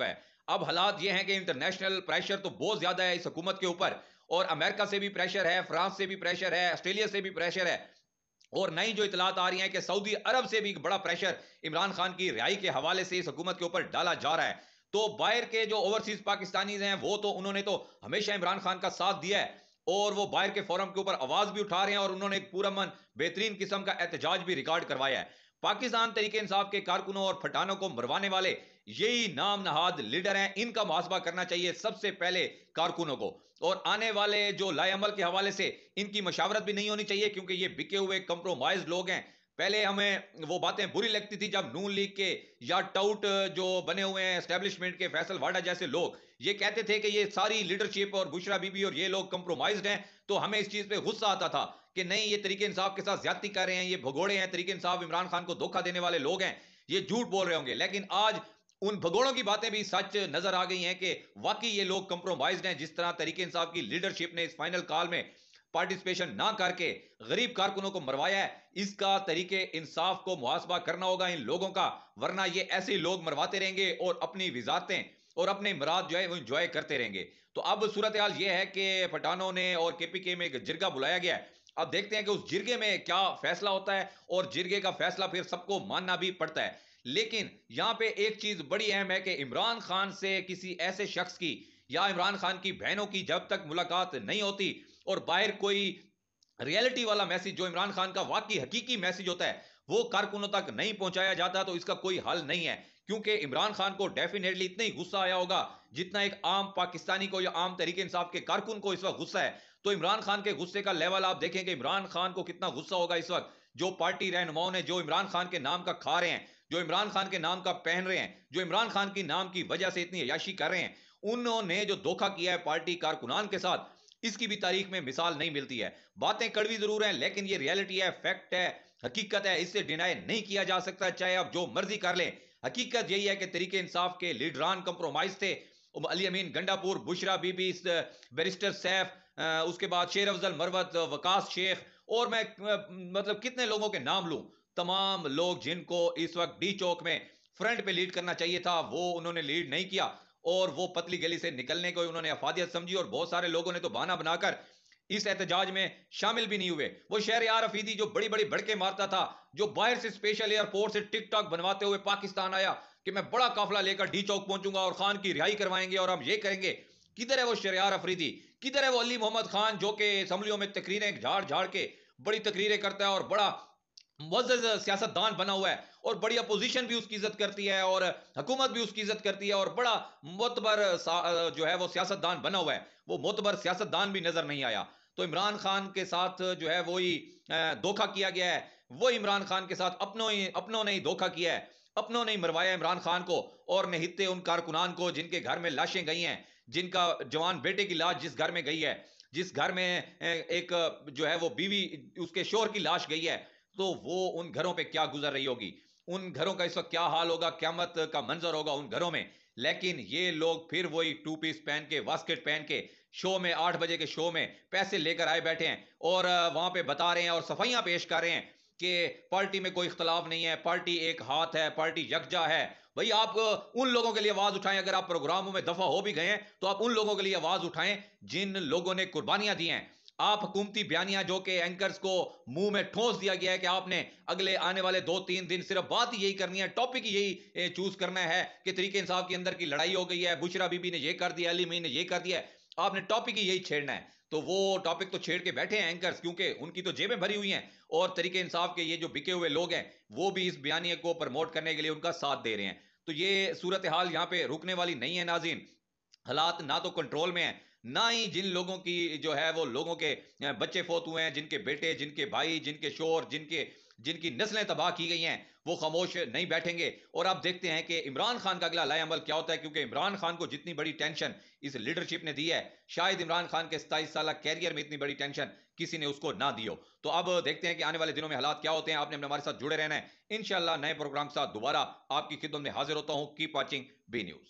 है। अब हालात ये हैं कि इंटरनेशनल प्रेशर तो बहुत ज्यादा है इस हुकूमत के ऊपर, और अमेरिका से भी प्रेशर है, फ्रांस से भी प्रेशर है, ऑस्ट्रेलिया से भी प्रेशर है, और नई जो इतलात आ रही हैं कि सऊदी अरब से भी बड़ा प्रेशर इमरान खान की रिहाई के हवाले से इस हुकूमत के ऊपर डाला जा रहा है। तो बाहर के जो ओवरसीज पाकिस्तानीज हैं वो तो उन्होंने तो हमेशा इमरान खान का साथ दिया है, और वो बाहर के फोरम के ऊपर आवाज भी उठा रहे हैं, और उन्होंने एक पूरा मन बेहतरीन किस्म का एहतजाज भी रिकॉर्ड करवाया है। पाकिस्तान तरीके इंसाफ के कारकुनों और फटानों को मरवाने वाले यही नाम नहाद लीडर हैं, इनका मुहासबा करना चाहिए सबसे पहले कारकुनों को। और आने वाले जो लाएअमल के हवाले से इनकी मशावरत भी नहीं होनी चाहिए, क्योंकि ये बिके हुए कंप्रोमाइज लोग हैं। पहले हमें वो बातें बुरी लगती थी जब नून लीग के या टाउट जो बने हुए हैं एस्टेब्लिशमेंट के, फैसल वाडा जैसे लोग ये कहते थे कि ये सारी लीडरशिप और बुशरा बीबी और ये लोग कंप्रोमाइज्ड हैं, तो हमें इस चीज पे गुस्सा आता था कि नहीं, ये तरीके इंसाफ के साथ ज्यादती कर रहे हैं, ये भगोड़े हैं, तरीके इंसाफ इमरान खान को धोखा देने वाले लोग हैं, ये झूठ बोल रहे होंगे। लेकिन आज उन भगोड़ों की बातें भी सच नजर आ गई हैं कि वाकई ये लोग कंप्रोमाइज्ड हैं। जिस तरह तरीके इंसाफ की लीडरशिप ने इस फाइनल कॉल में पार्टिसिपेशन ना करके गरीब कारकुनों को मरवाया है, इसका तरीके इंसाफ को मुहासबा करना होगा इन लोगों का, वरना ये ऐसे ही लोग मरवाते रहेंगे और अपनी विजारतें और अपने मुराद जो है वो इंजॉय करते रहेंगे। तो अब सूरत हाल ये है कि पठानों ने और केपीके में एक जिरगा बुलाया गया है। अब देखते हैं कि उस जिरगे में क्या फैसला होता है, और जिरगे का फैसला फिर सबको मानना भी पड़ता है। लेकिन यहां पे एक चीज बड़ी अहम है कि इमरान खान से किसी ऐसे शख्स की या इमरान खान की बहनों की जब तक मुलाकात नहीं होती और बाहर कोई रियलिटी वाला मैसेज जो इमरान खान का वाकई हकीकी मैसेज होता है वो कारकुनों तक नहीं पहुंचाया जाता, तो इसका कोई हल नहीं है। क्योंकि इमरान खान को डेफिनेटली इतना ही गुस्सा आया होगा जितना एक आम पाकिस्तानी को या आम तरीके इंसाफ के कारकुन को इस वक्त गुस्सा है। तो इमरान खान के गुस्से का लेवल आप देखें कि इमरान खान को कितना गुस्सा होगा इस वक्त, जो पार्टी रहनुमाओं ने जो इमरान खान के नाम का खा रहे हैं, जो इमरान खान के नाम का पहन रहे हैं, जो इमरान खान की नाम की वजह से इतनी अयाशी कर रहे हैं, उन्होंने जो धोखा किया है पार्टी कारकुनान के साथ, इसकी भी तारीख में मिसाल नहीं मिलती है। बातें कड़वी जरूर हैं, लेकिन ये रियलिटी है, फैक्ट है, हकीकत है, इससे डिनाई नहीं किया जा सकता, चाहे आप जो मर्जी कर लें। हकीकत यही है कि तरीके इंसाफ के लीडरान कंप्रोमाइज थे। अली अमीन गंडापुर, बुशरा बीबी, बैरिस्टर सैफ, उसके बाद शेर अफजल मरवत, वकास शेख, और मैं मतलब कितने लोगों के नाम लूं। तमाम लोग जिनको इस वक्त डी चौक में फ्रंट पे लीड करना चाहिए था वो उन्होंने लीड नहीं किया, और वो पतली गली से निकलने को उन्होंने अफादियत समझी, और बहुत सारे लोगों ने तो बहाना बनाकर इस एहतजाज में शामिल भी नहीं हुए। वो शहरयार अफीदी जो बड़ी बड़ी भड़के मारता था, जो बाहर से स्पेशल एयरपोर्ट से टिकटॉक बनवाते हुए पाकिस्तान आया कि मैं बड़ा काफिला लेकर डी चौक पहुंचूंगा और खान की रिहाई करवाएंगे और हम ये करेंगे, किधर है वो शहरयार अफरीदी? किधर है वो अली मोहम्मद खान जो कि असम्बलियों में तकरीरें झाड़ झाड़ के बड़ी तकरीरें करता है और बड़ा मुअज़्ज़ज़ सियासतदान बना हुआ है, और बड़ी अपोजिशन भी उसकी इज्जत करती है और हुकूमत भी उसकी इज्जत करती है, और बड़ा मोतबर जो है वो सियासतदान बना हुआ है, वो मोतबर सियासतदान भी नजर नहीं आया। तो इमरान खान के साथ जो है वही धोखा किया गया है, वो इमरान खान के साथ अपनों ने ही धोखा किया है, अपनों ने ही मरवाया इमरान खान को, और निहित्ते उन कारकुनान को जिनके घर में लाशें गई हैं, जिनका जवान बेटे की लाश जिस घर में गई है, जिस घर में एक जो है वो बीवी उसके शोहर की लाश गई है, तो वो उन घरों पे क्या गुजर रही होगी, उन घरों का इस वक्त क्या हाल होगा, क्यामत का मंजर होगा उन घरों में। लेकिन ये लोग फिर वही टू पीस पहन के, वास्केट पहन के शो में, 8 बजे के शो में पैसे लेकर आए बैठे हैं, और वहां पे बता रहे हैं और सफाइयां पेश कर रहे हैं कि पार्टी में कोई इख्तलाफ नहीं है, पार्टी एक हाथ है, पार्टी यकजा है। भाई आप उन लोगों के लिए आवाज उठाएं, अगर आप प्रोग्रामों में दफा हो भी गए हैं तो आप उन लोगों के लिए आवाज उठाएं जिन लोगों ने कुर्बानियां दी हैं। आप हुकूमती बयानियां जो कि एंकर्स को मुंह में ठोस दिया गया है कि आपने अगले आने वाले 2-3 दिन सिर्फ बात ही यही करनी है, टॉपिक ही यही चूज करना है कि तरीके इंसाफ के अंदर की लड़ाई हो गई है, बुशरा बीबी ने ये कर दिया, अली मीन ने ये कर दिया है, आपने टॉपिक ही यही छेड़ना है। तो वो टॉपिक तो छेड़ के बैठे हैं एंकर्स, क्योंकि उनकी तो जेबें भरी हुई हैं, और तरीके इंसाफ के ये जो बिके हुए लोग हैं वो भी इस बयानिए को प्रमोट करने के लिए उनका साथ दे रहे हैं। तो ये सूरत हाल यहाँ पे रुकने वाली नहीं है नाज़रीन। हालात ना तो कंट्रोल में है, ना ही जिन लोगों की जो है वो लोगों के बच्चे फोत हुए हैं, जिनके बेटे, जिनके भाई, जिनके शोर, जिनकी नस्लें तबाह की गई हैं, वो खामोश नहीं बैठेंगे। और आप देखते हैं कि इमरान खान का अगला लाएअमल क्या होता है, क्योंकि इमरान खान को जितनी बड़ी टेंशन इस लीडरशिप ने दी है, शायद इमरान खान के 27 साल कैरियर में इतनी बड़ी टेंशन किसी ने उसको ना दी हो। तो अब देखते हैं कि आने वाले दिनों में हालात क्या होते हैं। आपने हमारे साथ जुड़े रहना है, इंशाल्लाह नए प्रोग्राम के साथ दोबारा आपकी खिदमत में हाजिर होता हूं। Keep watching B news.